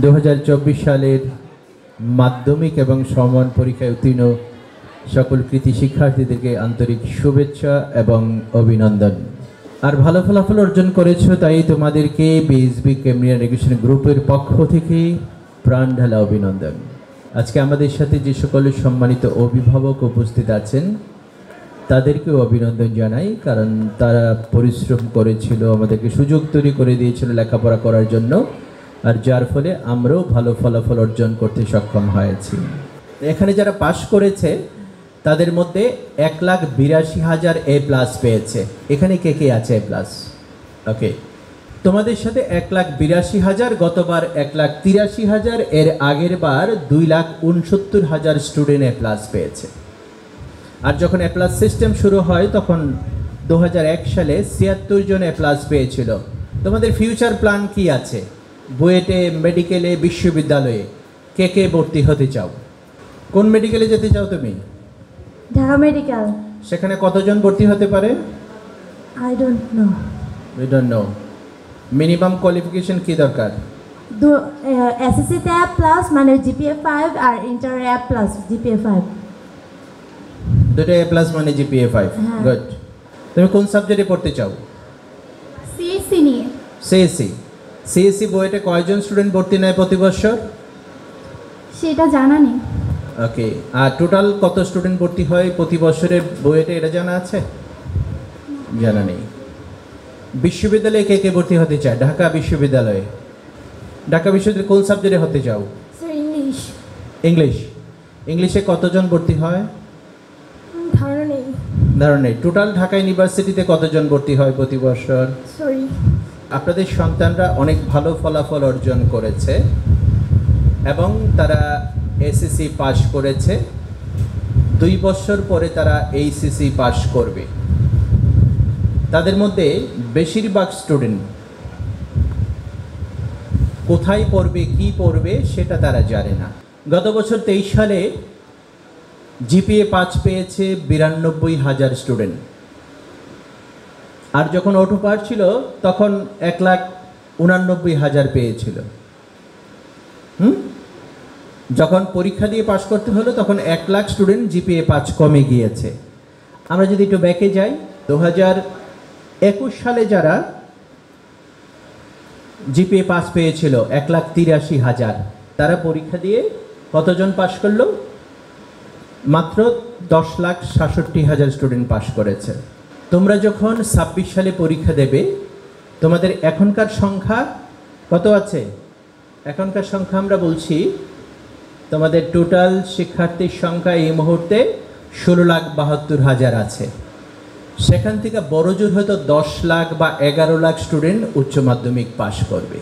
2024 সালের মাধ্যমিক এবং সমান পরীক্ষায় উত্তীর্ণ সকল কৃতি শিক্ষার্থীদেরকে আন্তরিক শুভেচ্ছা এবং অভিনন্দন। আর ভালো ফলাফল অর্জন করেছো, তাই তোমাদেরকে বিএসবি ক্যামব্রিয়ান এডুকেশন গ্রুপের পক্ষ থেকে প্রাণ ঢালা অভিনন্দন। আজকে আমাদের সাথে যে সকল সম্মানিত অভিভাবক উপস্থিত আছেন তাদেরকেও অভিনন্দন জানাই, কারণ তারা পরিশ্রম করেছিল, আমাদেরকে সুযোগ তৈরি করে দিয়েছিল লেখাপড়া করার জন্য, আর যার ফলে আমরাও ভালো ফলাফল অর্জন করতে সক্ষম হয়েছি। এখানে যারা পাশ করেছে তাদের মধ্যে 1,82,000 A+ পেয়েছে। এখানে কে কে আছে A+? ওকে, তোমাদের সাথে 1,82,000, গতবার 1,83,000, এর আগের বার 2,69,000 স্টুডেন্ট A+ পেয়েছে। আর যখন A+ সিস্টেম শুরু হয় তখন 2001 সালে 76 জন A+ পেয়েছিল। তোমাদের ফিউচার প্ল্যান কি আছে? বুয়েটে, মেডিকেলে, বিশ্ববিদ্যালয়ে কে কে ভর্তি হতে চাও? কোন মেডিকেলে যেতে চাও তুমি? ঢাকা মেডিকেল। সেখানে কতজন ভর্তি হতে পারে? I don't know. We don't know. Minimum qualification কি দরকার? এসএসসি তে A+ মানে জিপিএ 5 আর ইন্টার A+ জিপিএ 5। দুটো A+ মানে জিপিএ 5। গুড। তুমি কোন সাবজেক্টে পড়তে চাও? সিএসসি নিয়ে। সিএসসি। সিএসসি বুয়েটে কয়জন স্টুডেন্ট ভর্তি নেয় প্রতি বছর? সেটা জানা নেই। ওকে, আর টোটাল কত স্টুডেন্ট ভর্তি হয় প্রতি বছরে বুয়েটে, এটা জানা আছে? জানা নেই। বিশ্ববিদ্যালয়ে কে কে ভর্তি হতে চায়? ঢাকা বিশ্ববিদ্যালয়ে। ঢাকা বিশ্ববিদ্যালয়ে কোন সাবজেক্টে হতে চাও? Sir English. ইংলিশ। ইংলিশে কতজন ভর্তি হয়? ধারণা নেই। ধারণা নেই। টোটাল ঢাকা ইউনিভার্সিটিতে কতজন ভর্তি হয় প্রতি বছর? সরি। আপনাদের সন্তানরা অনেক ভালো ফলাফল অর্জন করেছে এবং তারা এসএসসি পাস করেছে। 2 বছর পরে তারা এইচএসসি পাস করবে। তাদের মধ্যে বেশিরভাগ স্টুডেন্ট কোথায় পড়বে, কি পড়বে সেটা তারা জানে না। গত বছর 23 সালে জিপিএ 5 পেয়েছে 92,000 স্টুডেন্ট। আর যখন অটো পাস ছিল তখন 1,89,000 পেয়েছিল। যখন পরীক্ষা দিয়ে পাস করতে হলো তখন 1 লাখ স্টুডেন্ট জিপিএ 5 কমে গিয়েছে। আমরা যদি একটু ব্যাকে যাই, 2021 সালে যারা জিপিএ 5 পেয়েছিল 1,83,000, তারা পরীক্ষা দিয়ে কতজন পাস করলো? মাত্র 10,67,000 স্টুডেন্ট পাস করেছে। তোমরা যখন 26 সালে পরীক্ষা দেবে, তোমাদের এখনকার সংখ্যা কত আছে? এখনকার সংখ্যা আমরা বলছি, তোমাদের টোটাল শিক্ষার্থীর সংখ্যা এই মুহূর্তে 16,72,000 আছে। সেখান থেকে বড়জোর হয়তো 10 লাখ বা 11 লাখ স্টুডেন্ট উচ্চ মাধ্যমিক পাস করবে।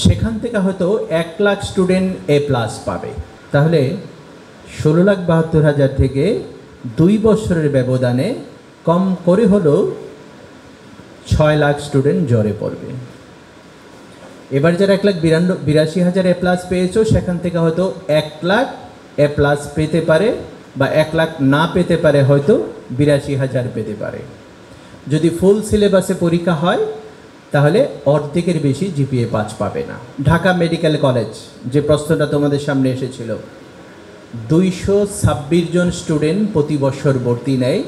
সেখান থেকে হয়তো 1 লাখ স্টুডেন্ট A+ পাবে। তাহলে 16,72,000 থেকে 2 বছরের ব্যবধানে কম করে হলো 6 লাখ স্টুডেন্ট জ্বরে পড়বে। এবার যারা 1,82,000 A+ পেয়েছো, সেখান থেকে হয়তো 1 লাখ A+ পেতে পারে, বা 1 লাখ না পেতে পারে, হয়তো 82,000 পেতে পারে। যদি ফুল সিলেবাসে পরীক্ষা হয় তাহলে অর্ধেকের বেশি জিপিএ 5 পাবে না। ঢাকা মেডিকেল কলেজ, যে প্রশ্নটা তোমাদের সামনে এসেছিল, 226 জন স্টুডেন্ট প্রতি বছর ভর্তি নেয়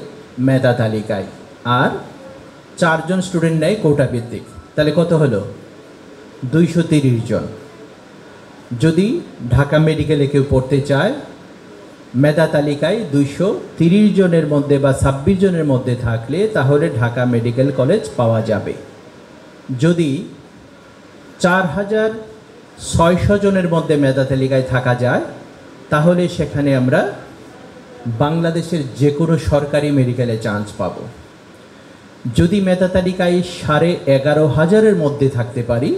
মেধা তালিকায়, আর 4 জন স্টুডেন্ট নেয় কোটা ভিত্তিক। তাহলে কত হলো? 230 জন। যদি ঢাকা মেডিকেলে কেউ পড়তে চায়, মেধা তালিকায় 230 জনের মধ্যে বা 26 জনের মধ্যে থাকলে তাহলে ঢাকা মেডিকেল কলেজ পাওয়া যাবে। যদি 4,600 জনের মধ্যে মেধা তালিকায় থাকা যায়, তাহলে সেখানে আমরা বাংলাদেশের যে কোনো সরকারি মেডিকেলে চান্স পাবো। যদি মেধা তালিকায় 11,500-এর মধ্যে থাকতে পারি,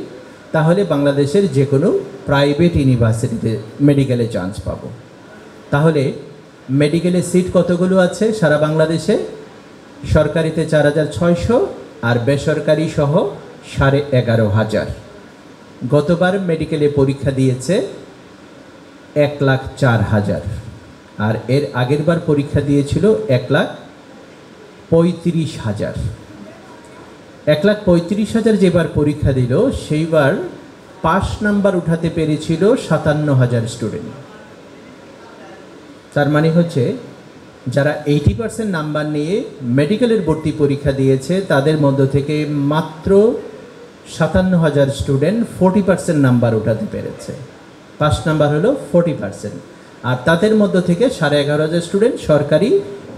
তাহলে বাংলাদেশের যে কোনো প্রাইভেট ইউনিভার্সিটিতে মেডিকেলে চান্স পাবো। তাহলে মেডিকেলের সিট কতগুলো আছে সারা বাংলাদেশে? সরকারিতে 4,600 আর বেসরকারি সহ 11,500। গতবার মেডিকেলে পরীক্ষা দিয়েছে 1,04,000, আর এর আগের বার পরীক্ষা দিয়েছিল 1,35,000। 1,35,000 যেবার পরীক্ষা দিল, সেইবার পাস নাম্বার উঠাতে পেরেছিল 57,000 স্টুডেন্ট। তার মানে হচ্ছে যারা 80% নাম্বার নিয়ে মেডিকেলের ভর্তি পরীক্ষা দিয়েছে তাদের মধ্য থেকে মাত্র 57,000 স্টুডেন্ট 40% নাম্বার উঠাতে পেরেছে। পাস নাম্বার হলো 40%, আর তাদের মধ্য থেকে 11,500 স্টুডেন্ট সরকারি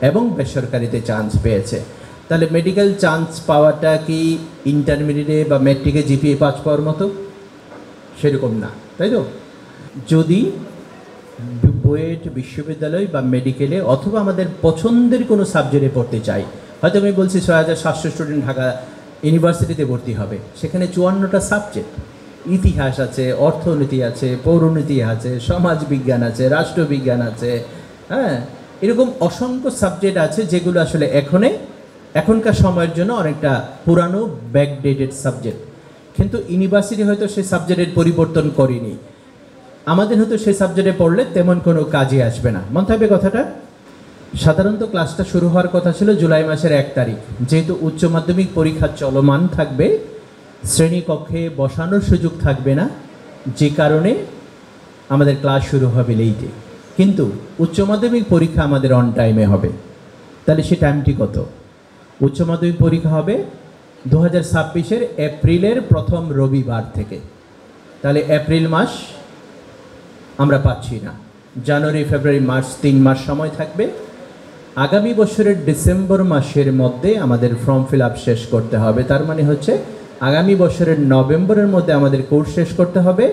এবং বেসরকারিতে চান্স পেয়েছে। তাহলে মেডিকেল চান্স পাওয়াটা কি ইন্টারমিডিয়েটে বা ম্যাট্রিকে জিপিএ 5 পাওয়ার মতো? সেরকম না, তাই তো? যদি বুয়েট বিশ্ববিদ্যালয় বা মেডিকেলে অথবা আমাদের পছন্দের কোনো সাবজেক্টে পড়তে চাই, হয়তো আমি বলছি 6,700 স্টুডেন্ট ঢাকা ইউনিভার্সিটিতে ভর্তি হবে, সেখানে 54টা সাবজেক্ট, ইতিহাস আছে, অর্থনীতি আছে, পৌরনীতি আছে, সমাজবিজ্ঞান আছে, রাষ্ট্রবিজ্ঞান আছে, হ্যাঁ, এরকম অসংখ্য সাবজেক্ট আছে যেগুলো আসলে এখনকার সময়ের জন্য অনেকটা পুরানো ব্যাকডেটেড সাবজেক্ট। কিন্তু ইউনিভার্সিটি হয়তো সেই সাবজেক্টের পরিবর্তন করেনি, আমাদের হয়তো সেই সাবজেক্টে পড়লে তেমন কোনো কাজে আসবে না। মনে থাকবে কথাটা। সাধারণত ক্লাসটা শুরু হওয়ার কথা ছিল জুলাই মাসের 1 তারিখ, যেহেতু উচ্চ মাধ্যমিক পরীক্ষা চলমান থাকবে, শ্রেণীকক্ষে বসানোর সুযোগ থাকবে না, যে কারণে আমাদের ক্লাস শুরু হবে লেটে। কিন্তু উচ্চ মাধ্যমিক পরীক্ষা আমাদের অন টাইমে হবে। তাহলে সে টাইমটি কত? উচ্চ মাধ্যমিক পরীক্ষা হবে 2026-এর এপ্রিলের প্রথম রবিবার থেকে। তাহলে এপ্রিল মাস আমরা পাচ্ছি না, জানুয়ারি, ফেব্রুয়ারি, মার্চ 3 মাস সময় থাকবে। আগামী বছরের ডিসেম্বর মাসের মধ্যে আমাদের ফর্ম ফিল আপ শেষ করতে হবে। তার মানে হচ্ছে আগামী বছরের নভেম্বরের মধ্যে আমাদের কোর্স শেষ করতে হবে।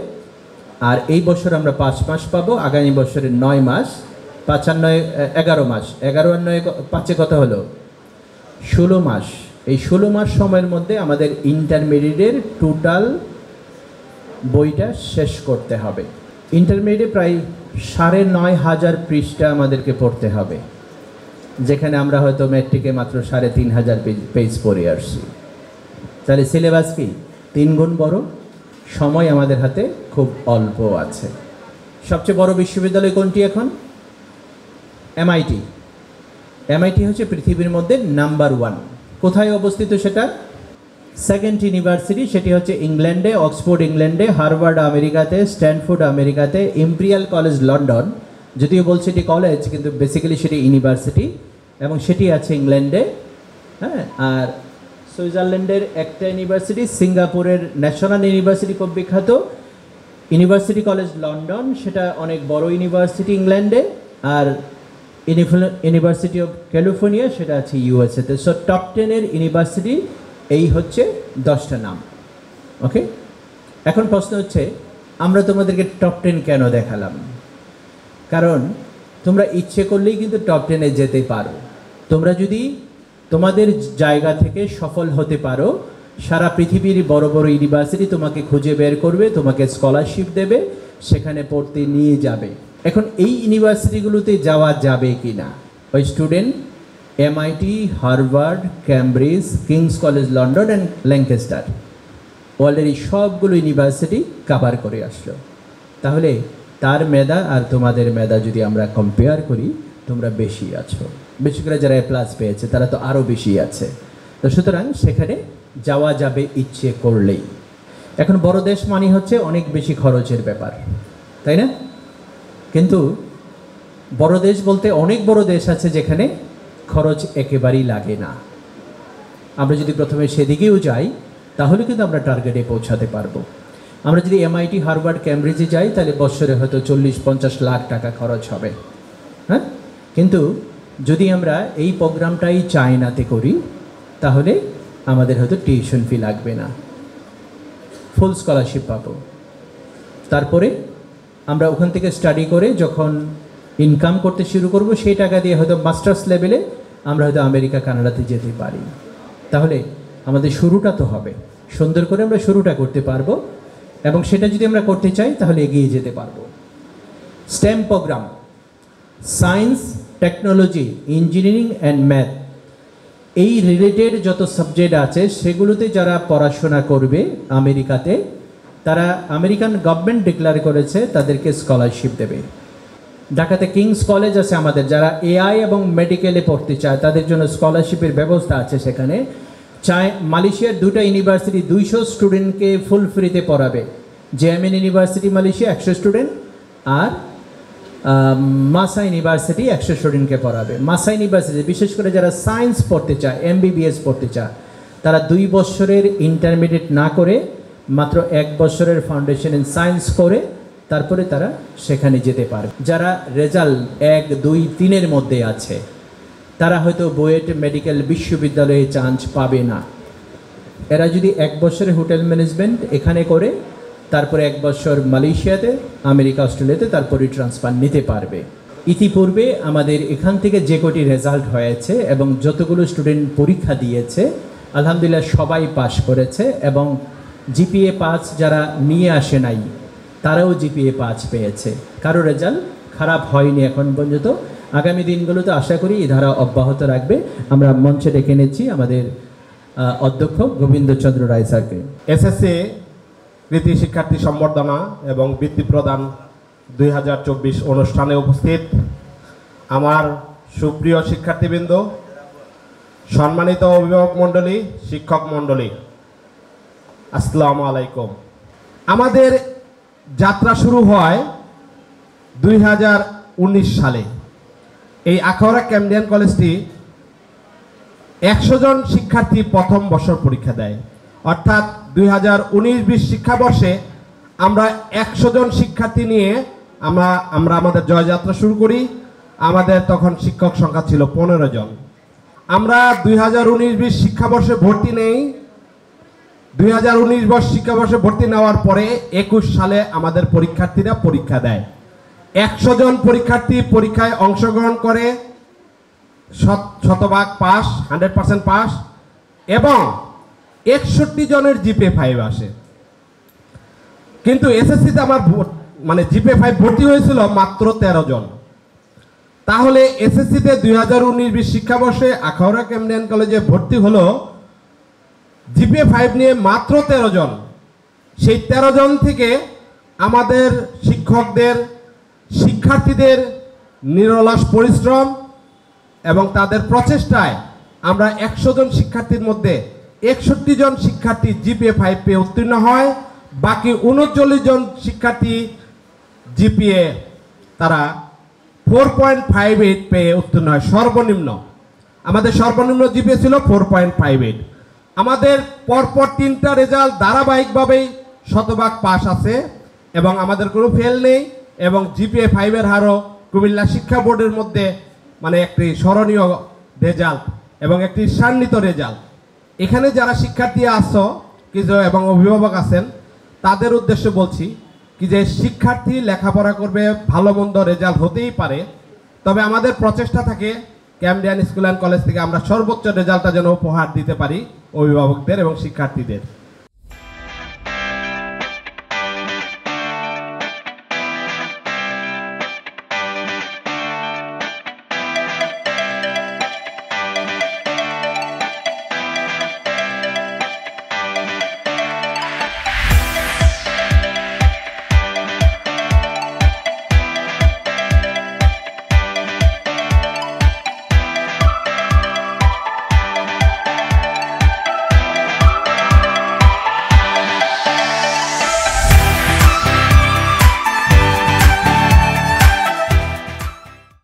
আর এই বছর আমরা 5 মাস পাবো, আগামী বছরের 9 মাস, 5 আর 9 11 মাস, 11 আর 9 5 কত হলো? 16 মাস। এই 16 মাস সময়ের মধ্যে আমাদের ইন্টারমিডিয়েটের টোটাল বইটা শেষ করতে হবে। ইন্টারমিডিয়েটে প্রায় 9,500 পৃষ্ঠা আমাদেরকে পড়তে হবে, যেখানে আমরা হয়তো ম্যাট্রিকে মাত্র 3,500 পেজ পড়ে আসছি। তাহলে সিলেবাস কি 3 গুণ বড়, সময় আমাদের হাতে খুব অল্প আছে। সবচেয়ে বড় বিশ্ববিদ্যালয় কোনটি এখন? এমআইটি। এমআইটি হচ্ছে পৃথিবীর মধ্যে নাম্বার 1। কোথায় অবস্থিত সেটা? সেকেন্ড ইউনিভার্সিটি, সেটি হচ্ছে ইংল্যান্ডে, অক্সফোর্ড ইংল্যান্ডে, হার্ভার্ড আমেরিকাতে, স্ট্যানফোর্ড আমেরিকাতে, ইম্পেরিয়াল কলেজ লন্ডন, যদিও বলছে এটি কলেজ কিন্তু বেসিক্যালি সেটি ইউনিভার্সিটি, এবং সেটি আছে ইংল্যান্ডে। হ্যাঁ, আর সুইজারল্যান্ডের একটা ইউনিভার্সিটি, সিঙ্গাপুরের ন্যাশনাল ইউনিভার্সিটি খুব বিখ্যাত, ইউনিভার্সিটি কলেজ লন্ডন, সেটা অনেক বড় ইউনিভার্সিটি ইংল্যান্ডে, আর ইউনিভার্সিটি অফ ক্যালিফোর্নিয়া, সেটা আছে ইউএসএতে। সো টপ 10-এর ইউনিভার্সিটি এই হচ্ছে 10টা নাম। ওকে, এখন প্রশ্ন হচ্ছে আমরা তোমাদেরকে টপ 10 কেন দেখালাম? কারণ তোমরা ইচ্ছে করলেই কিন্তু টপ 10-এ যেতে পারো। তোমরা যদি তোমাদের জায়গা থেকে সফল হতে পারো, সারা পৃথিবীর বড় বড় ইউনিভার্সিটি তোমাকে খুঁজে বের করবে, তোমাকে স্কলারশিপ দেবে, সেখানে পড়তে নিয়ে যাবে। এখন এই ইউনিভার্সিটিগুলোতে যাওয়া যাবে কি না? ওই student MIT, Harvard, Cambridge, King's college London and Lancaster already সবগুলো ইউনিভার্সিটি কভার করে আসলো। তাহলে তার মেধা আর তোমাদের মেধা যদি আমরা কম্পেয়ার করি, তোমরা বেশি আছো। বিশেষ করে যারা A+ পেয়েছে তারা তো আরও বেশি আছে। তো সুতরাং সেখানে যাওয়া যাবে ইচ্ছে করলেই। এখন বড় দেশ মানে হচ্ছে অনেক বেশি খরচের ব্যাপার, তাই না? কিন্তু বড় দেশ বলতে অনেক বড় দেশ আছে যেখানে খরচ একেবারেই লাগে না। আমরা যদি প্রথমে সেদিকেও যাই তাহলে কিন্তু আমরা টার্গেটে পৌঁছাতে পারবো। আমরা যদি এমআইটি, হার্ভার্ড, ক্যামব্রিজে যাই তাহলে বছরে হয়তো 40-50 লাখ টাকা খরচ হবে। হ্যাঁ, কিন্তু যদি আমরা এই প্রোগ্রামটাই চায়নাতে করি তাহলে আমাদের হয়তো টিউশন ফি লাগবে না, ফুল স্কলারশিপ পাবো। তারপরে আমরা ওখান থেকে স্টাডি করে যখন ইনকাম করতে শুরু করব, সেই টাকা দিয়ে হয়তো মাস্টার্স লেভেলে আমরা হয়তো আমেরিকা, কানাডাতে যেতে পারি। তাহলে আমাদের শুরুটা তো হবে, সুন্দর করে আমরা শুরুটা করতে পারবো, এবং সেটা যদি আমরা করতে চাই তাহলে এগিয়ে যেতে পারবো। STEM program, science, technology, engineering and math, এই রিলেটেড যত সাবজেক্ট আছে সেগুলোতে যারা পড়াশোনা করবে আমেরিকাতে, তারা আমেরিকান গভর্নমেন্ট ডিক্লেয়ার করেছে তাদেরকে স্কলারশিপ দেবে। ঢাকাতে কিংস কলেজ আছে আমাদের, যারা এআই এবং মেডিকেলে পড়তে চায় তাদের জন্য স্কলারশিপের ব্যবস্থা আছে সেখানে। মালয়েশিয়ার 2টা ইউনিভার্সিটি 200 স্টুডেন্টকে ফুল ফ্রিতে পড়াবে। জেএমএন ইউনিভার্সিটি মালয়েশিয়া 100 স্টুডেন্ট, আর মাসা ইউনিভার্সিটি 100 স্টুডেন্টকে পড়াবে। মাসা ইউনিভার্সিটি বিশেষ করে যারা সায়েন্স পড়তে চায়, এমবিবিএস পড়তে চায়, তারা 2 বছরের ইন্টারমিডিয়েট না করে মাত্র 1 বছরের ফাউন্ডেশন ইন সায়েন্স করে তারপরে তারা সেখানে যেতে পারে। যারা রেজাল্ট 1, 2, 3-এর মধ্যে আছে তারা হয়তো বুয়েট মেডিকেল বিশ্ববিদ্যালয়ে চান্স পাবে না। এরা যদি 1 বছরের হোটেল ম্যানেজমেন্ট এখানে করে তারপরে 1 বছর মালয়েশিয়াতে, আমেরিকা, অস্ট্রেলিয়াতে তারপরে ট্রান্সফার নিতে পারবে। ইতিপূর্বে আমাদের এখান থেকে যে কটি রেজাল্ট হয়েছে এবং যতগুলো স্টুডেন্ট পরীক্ষা দিয়েছে আলহামদুলিল্লাহ সবাই পাস করেছে, এবং জিপিএ 5 যারা নিয়ে আসে নাই তারাও জিপিএ 5 পেয়েছে। কারো রেজাল্ট খারাপ হয়নি এখন পর্যন্ত। আগামী দিনগুলোতে আশা করি এই ধারা অব্যাহত রাখবে। আমরা মঞ্চে ডেকে এনেছি আমাদের অধ্যক্ষ গোবিন্দচন্দ্র রায় স্যারকে। এসএসসি কৃতি শিক্ষার্থী সম্বর্ধনা এবং বৃত্তি প্রদান 2024 অনুষ্ঠানে উপস্থিত আমার সুপ্রিয় শিক্ষার্থীবৃন্দ, সম্মানিত অভিভাবক মণ্ডলী, শিক্ষক মণ্ডলী, আসসালামু আলাইকুম। আমাদের যাত্রা শুরু হয় 2019 সালে। এই আখাউড়া ক্যামডিয়ান কলেজটি 100 জন শিক্ষার্থী প্রথম বছর পরীক্ষা দেয়, অর্থাৎ 2019-20 শিক্ষাবর্ষে আমরা 100 জন শিক্ষার্থী নিয়ে আমরা আমাদের জয়যাত্রা শুরু করি। আমাদের তখন শিক্ষক সংখ্যা ছিল 15 জন। আমরা 2019-20 শিক্ষাবর্ষে ভর্তি নেই। 2019 শিক্ষাবর্ষে ভর্তি নেওয়ার পরে 21 সালে আমাদের পরীক্ষার্থীরা পরীক্ষা দেয়। 100 জন পরীক্ষার্থী পরীক্ষায় অংশগ্রহণ করে, 100% পাস, 100% পাস, এবং 61 জনের জিপিএ 5 আসে। কিন্তু এসএসসিতে আমার জিপিএ 5 ভর্তি হয়েছিল মাত্র 13 জন। তাহলে এসএসসিতে 2019-20 শিক্ষাবর্ষে আখাউড়া ক্যামডিয়ান কলেজে ভর্তি হলো জিপিএ 5 নিয়ে মাত্র 13 জন। সেই 13 জন থেকে আমাদের শিক্ষকদের, শিক্ষার্থীদের নিরলস পরিশ্রম এবং তাদের প্রচেষ্টায় আমরা 100 জন শিক্ষার্থীর মধ্যে 61 জন শিক্ষার্থী জিপিএ 5 পেয়ে উত্তীর্ণ হয়। বাকি 39 জন শিক্ষার্থী জিপিএ তারা 4.58 পেয়ে উত্তীর্ণ হয়। সর্বনিম্ন আমাদের সর্বনিম্ন জিপিএ ছিল 4.58। আমাদের পরপর 3টা রেজাল্ট ধারাবাহিকভাবেই 100% পাস আছে এবং আমাদের কোনো ফেল নেই, এবং জিপিএ 5-এর হারও কুমিল্লা শিক্ষা বোর্ডের মধ্যে একটি স্মরণীয় রেজাল্ট এবং একটি ঈর্ষান্বিত রেজাল্ট। এখানে যারা শিক্ষার্থী আছো কিছু এবং অভিভাবক আছেন তাদের উদ্দেশ্যে বলছি কি যে শিক্ষার্থী লেখাপড়া করবে, ভালো মন্দ রেজাল্ট হতেই পারে, তবে আমাদের প্রচেষ্টা থাকে ক্যামডিয়ান স্কুল অ্যান্ড কলেজ থেকে আমরা সর্বোচ্চ রেজাল্টটা যেন উপহার দিতে পারি অভিভাবকদের এবং শিক্ষার্থীদের।